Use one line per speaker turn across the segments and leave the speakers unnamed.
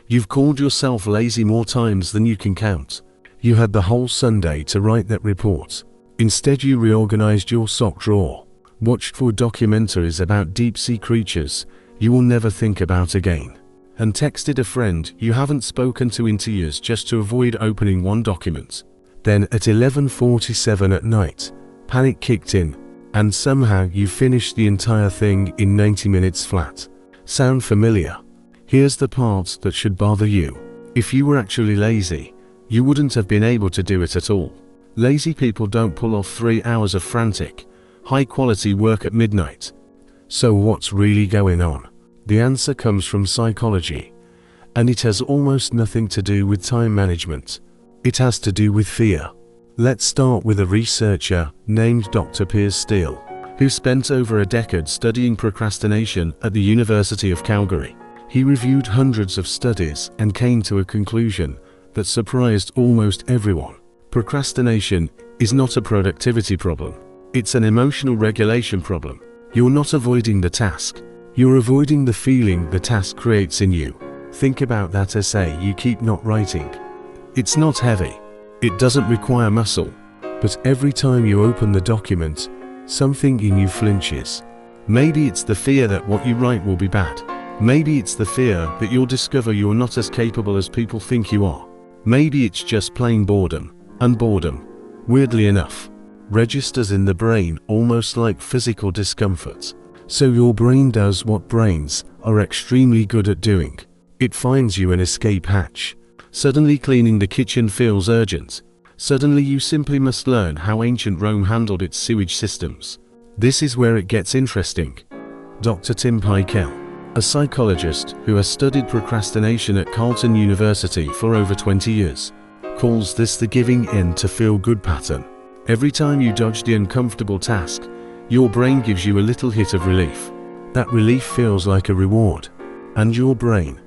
You've called yourself lazy more times than you can count. You had the whole Sunday to write that report. Instead, you reorganized your sock drawer, watched 4 documentaries about deep-sea creatures you will never think about again, and texted a friend you haven't spoken to in 2 years just to avoid opening one document. Then at 11:47 at night, panic kicked in, and somehow you finished the entire thing in 90 minutes flat. Sound familiar? Here's the part that should bother you. If you were actually lazy, you wouldn't have been able to do it at all. Lazy people don't pull off 3 hours of frantic, high-quality work at midnight. So what's really going on? The answer comes from psychology, and it has almost nothing to do with time management. It has to do with fear. Let's start with a researcher named Dr. Piers Steele, who spent over a decade studying procrastination at the University of Calgary. He reviewed hundreds of studies and came to a conclusion that surprised almost everyone. Procrastination is not a productivity problem. It's an emotional regulation problem. You're not avoiding the task. You're avoiding the feeling the task creates in you. Think about that essay you keep not writing. It's not heavy. It doesn't require muscle. But every time you open the document, something in you flinches. Maybe it's the fear that what you write will be bad. Maybe it's the fear that you'll discover you're not as capable as people think you are. Maybe it's just plain boredom, and boredom, weirdly enough, registers in the brain almost like physical discomfort. So your brain does what brains are extremely good at doing. It finds you an escape hatch. Suddenly cleaning the kitchen feels urgent. Suddenly you simply must learn how ancient Rome handled its sewage systems. This is where it gets interesting. Dr. Tim Pikel, a psychologist who has studied procrastination at Carleton University for over 20 years, calls this the giving in to feel good pattern. Every time you dodge the uncomfortable task, your brain gives you a little hit of relief. That relief feels like a reward. And your brain,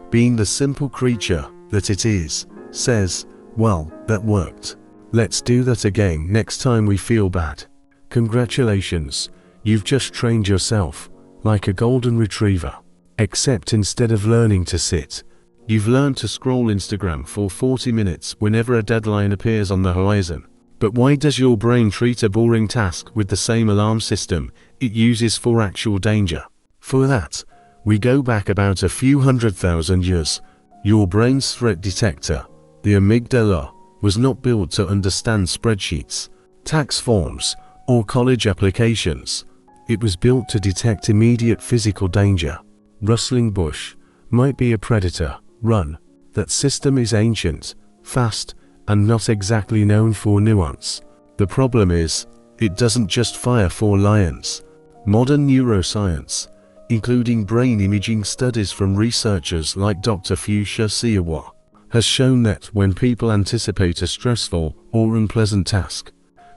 being the simple creature that it is, says, well, that worked. Let's do that again next time we feel bad. Congratulations, you've just trained yourself like a golden retriever. Except instead of learning to sit, you've learned to scroll Instagram for 40 minutes whenever a deadline appears on the horizon. But why does your brain treat a boring task with the same alarm system it uses for actual danger? For that, we go back about a few 100,000 years. Your brain's threat detector, the amygdala, was not built to understand spreadsheets, tax forms, or college applications. It was built to detect immediate physical danger. Rustling bush might be a predator. Run. That system is ancient, fast, and not exactly known for nuance. The problem is, it doesn't just fire for lions. Modern neuroscience, including brain imaging studies from researchers like Dr. Fuchsia Siawa, has shown that when people anticipate a stressful or unpleasant task,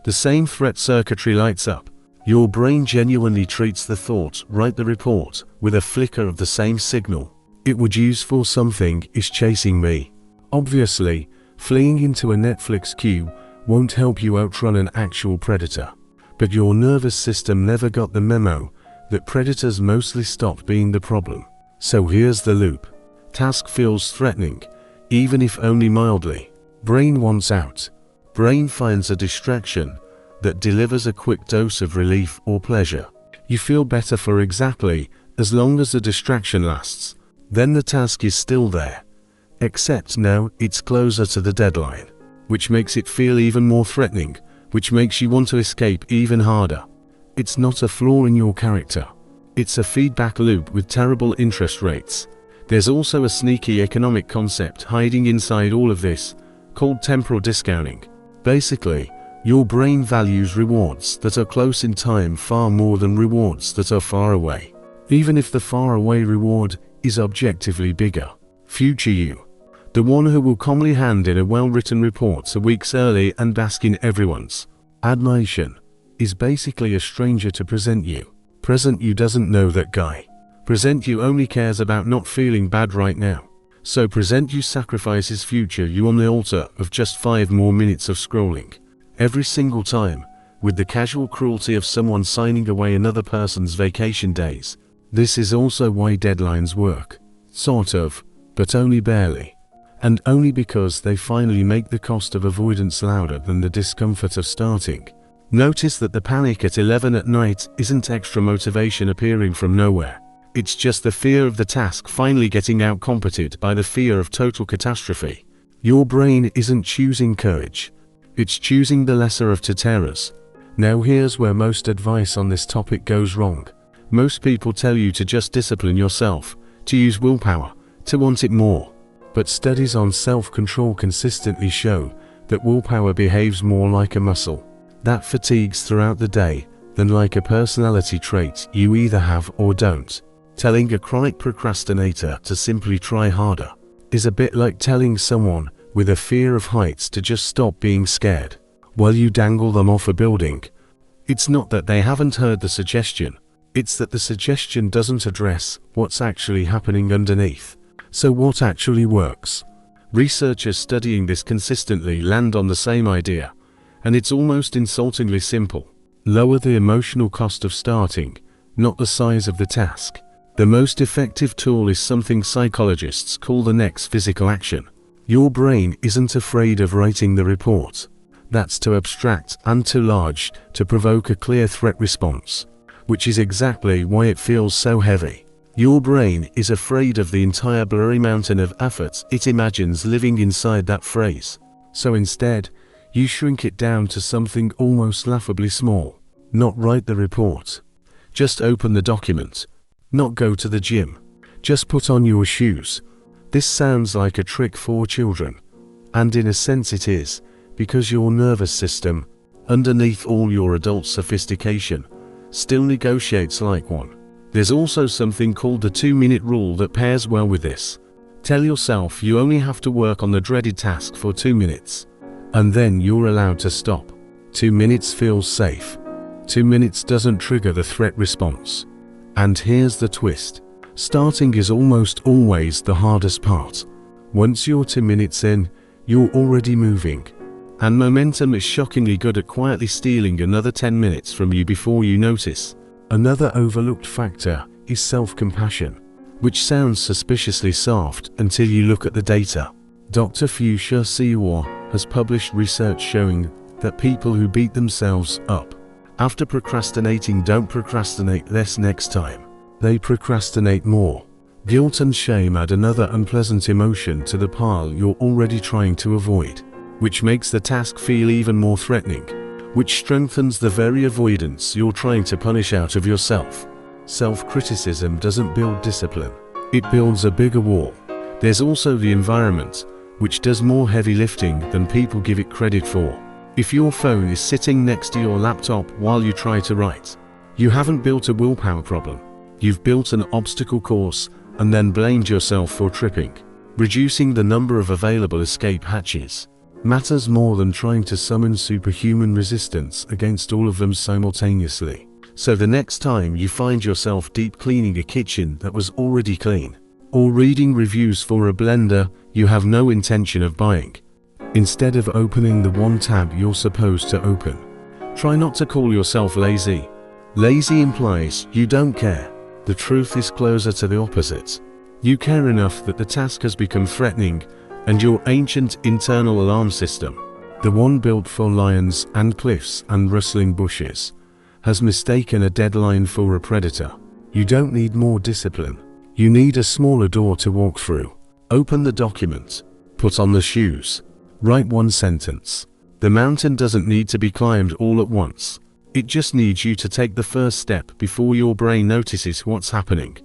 the same threat circuitry lights up. Your brain genuinely treats the thought, write the report, with a flicker of the same signal it would use for something is chasing me. Obviously, fleeing into a Netflix queue won't help you outrun an actual predator. But your nervous system never got the memo that predators mostly stopped being the problem. So here's the loop. Task feels threatening, even if only mildly. Brain wants out. Brain finds a distraction that delivers a quick dose of relief or pleasure. You feel better for exactly as long as the distraction lasts. Then the task is still there, except now it's closer to the deadline, which makes it feel even more threatening, which makes you want to escape even harder. It's not a flaw in your character. It's a feedback loop with terrible interest rates. There's also a sneaky economic concept hiding inside all of this, called temporal discounting. Basically, your brain values rewards that are close in time far more than rewards that are far away, even if the faraway reward is objectively bigger. Future you, the one who will calmly hand in a well-written report weeks early and bask in everyone's admiration, is basically a stranger to present you. Present you doesn't know that guy. Present you only cares about not feeling bad right now. So present you sacrifices future you on the altar of just 5 more minutes of scrolling. Every single time, with the casual cruelty of someone signing away another person's vacation days. This is also why deadlines work. Sort of. but only barely. And only because they finally make the cost of avoidance louder than the discomfort of starting. Notice that the panic at 11 at night isn't extra motivation appearing from nowhere. It's just the fear of the task finally getting outcompeted by the fear of total catastrophe. Your brain isn't choosing courage. It's choosing the lesser of two terrors. Now here's where most advice on this topic goes wrong. Most people tell you to just discipline yourself, to use willpower, to want it more. But studies on self-control consistently show that willpower behaves more like a muscle that fatigues throughout the day than like a personality trait you either have or don't. Telling a chronic procrastinator to simply try harder is a bit like telling someone with a fear of heights to just stop being scared while you dangle them off a building. It's not that they haven't heard the suggestion, it's that the suggestion doesn't address what's actually happening underneath. So what actually works? Researchers studying this consistently land on the same idea, and it's almost insultingly simple. Lower the emotional cost of starting, not the size of the task. The most effective tool is something psychologists call the next physical action. Your brain isn't afraid of writing the report. That's too abstract and too large to provoke a clear threat response, which is exactly why it feels so heavy. Your brain is afraid of the entire blurry mountain of effort it imagines living inside that phrase. So instead, you shrink it down to something almost laughably small. Not write the report. Just open the document. Not go to the gym. Just put on your shoes. This sounds like a trick for children. And in a sense it is, because your nervous system, underneath all your adult sophistication, still negotiates like one. There's also something called the 2-minute rule that pairs well with this. Tell yourself you only have to work on the dreaded task for 2 minutes, and then you're allowed to stop. 2 minutes feels safe. 2 minutes doesn't trigger the threat response. And here's the twist. Starting is almost always the hardest part. Once you're 2 minutes in, you're already moving. And momentum is shockingly good at quietly stealing another 10 minutes from you before you notice. Another overlooked factor is self-compassion, which sounds suspiciously soft until you look at the data. Dr. Fuchsia Siwa has published research showing that people who beat themselves up after procrastinating don't procrastinate less next time. They procrastinate more. Guilt and shame add another unpleasant emotion to the pile you're already trying to avoid, which makes the task feel even more threatening, which strengthens the very avoidance you're trying to punish out of yourself. Self-criticism doesn't build discipline. It builds a bigger wall. There's also the environment, which does more heavy lifting than people give it credit for. If your phone is sitting next to your laptop while you try to write, you haven't built a willpower problem. You've built an obstacle course and then blamed yourself for tripping. Reducing the number of available escape hatches matters more than trying to summon superhuman resistance against all of them simultaneously. So the next time you find yourself deep cleaning a kitchen that was already clean, or reading reviews for a blender you have no intention of buying, instead of opening the one tab you're supposed to open, try not to call yourself lazy. Lazy implies you don't care. The truth is closer to the opposite. You care enough that the task has become threatening, and your ancient internal alarm system, the one built for lions and cliffs and rustling bushes, has mistaken a deadline for a predator. You don't need more discipline. You need a smaller door to walk through. Open the document. Put on the shoes. Write one sentence. The mountain doesn't need to be climbed all at once. It just needs you to take the first step before your brain notices what's happening.